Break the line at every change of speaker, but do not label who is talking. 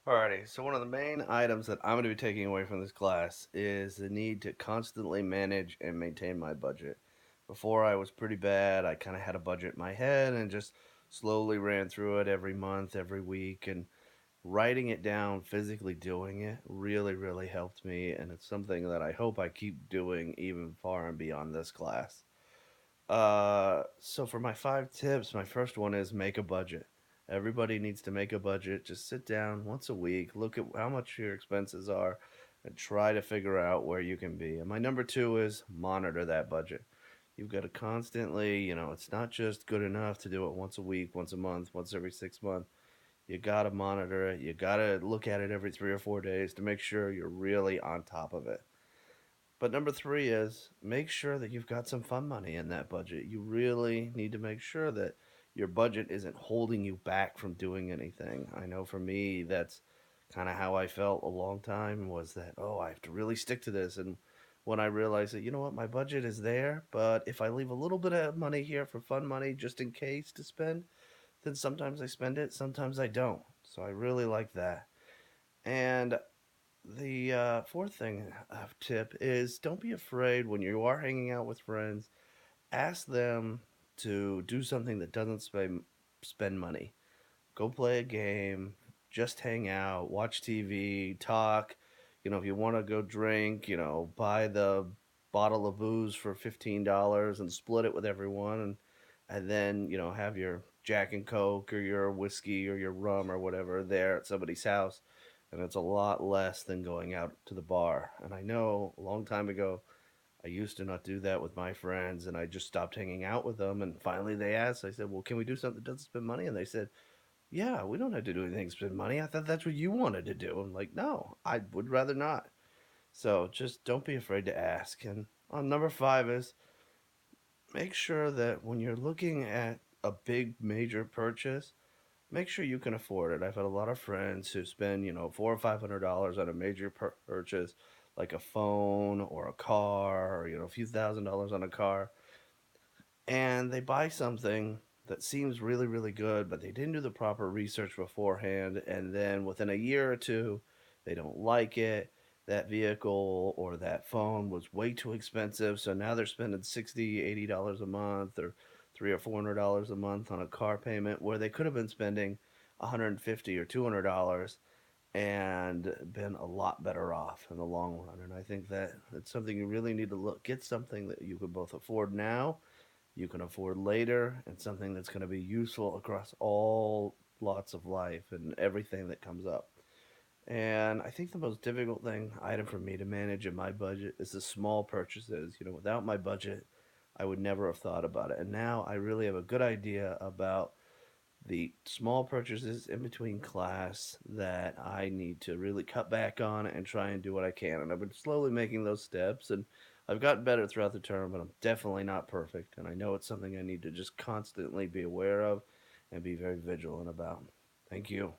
Alrighty, so one of the main items that I'm going to be taking away from this class is the need to constantly manage and maintain my budget. Before I was pretty bad, I kind of had a budget in my head and just slowly ran through it every month, every week, and writing it down, physically doing it really, really helped me. And it's something that I hope I keep doing even far and beyond this class. So for my 5 tips, my first one is make a budget. Everybody needs to make a budget. Just sit down once a week, look at how much your expenses are, and try to figure out where you can be. And my number two is monitor that budget. You've got to constantly, it's not just good enough to do it once a week, once a month, once every 6 months. You got to monitor it. You got to look at it every 3 or 4 days to make sure you're really on top of it. But number three is make sure that you've got some fun money in that budget. You really need to make sure that your budget isn't holding you back from doing anything. I know for me, that's kind of how I felt a long time was that, oh, I have to really stick to this. And when I realized that, you know what, my budget is there, but if I leave a little bit of money here for fun money just in case to spend, then sometimes I spend it, sometimes I don't. So I really like that. And the fourth thing tip is don't be afraid when you are hanging out with friends. Ask them to do something that doesn't spend money. Go play a game, just hang out, watch TV, talk. If you want to go drink, buy the bottle of booze for $15 and split it with everyone, and then have your Jack and Coke or your whiskey or your rum or whatever there at somebody's house, and it's a lot less than going out to the bar. And I know a long time ago I used to not do that with my friends, and I just stopped hanging out with them. And finally, they asked. I said, "Well, can we do something that doesn't spend money?" And they said, "Yeah, we don't have to do anything to spend money. I thought that's what you wanted to do." I'm like, "No, I would rather not." So just don't be afraid to ask. And on number five is make sure that when you're looking at a big major purchase, make sure you can afford it. I've had a lot of friends who spend, $400 or $500 on a major purchase, like a phone or a car, or a few $1,000s on a car, and they buy something that seems really, really good, but they didn't do the proper research beforehand, and then within a year or two, they don't like it. That vehicle or that phone was way too expensive, so now they're spending 60, $80 a month or $300 or $400 a month on a car payment where they could have been spending 150 or $200 and been a lot better off in the long run. And I think that it's something you really need to get something that you can both afford now, you can afford later, and something that's going to be useful across all lots of life and everything that comes up. And I think the most difficult item for me to manage in my budget is the small purchases. Without my budget, I would never have thought about it. And now I really have a good idea about the small purchases in between class that I need to really cut back on and try and do what I can. And I've been slowly making those steps, and I've gotten better throughout the term, but I'm definitely not perfect. And I know it's something I need to just constantly be aware of and be very vigilant about. Thank you.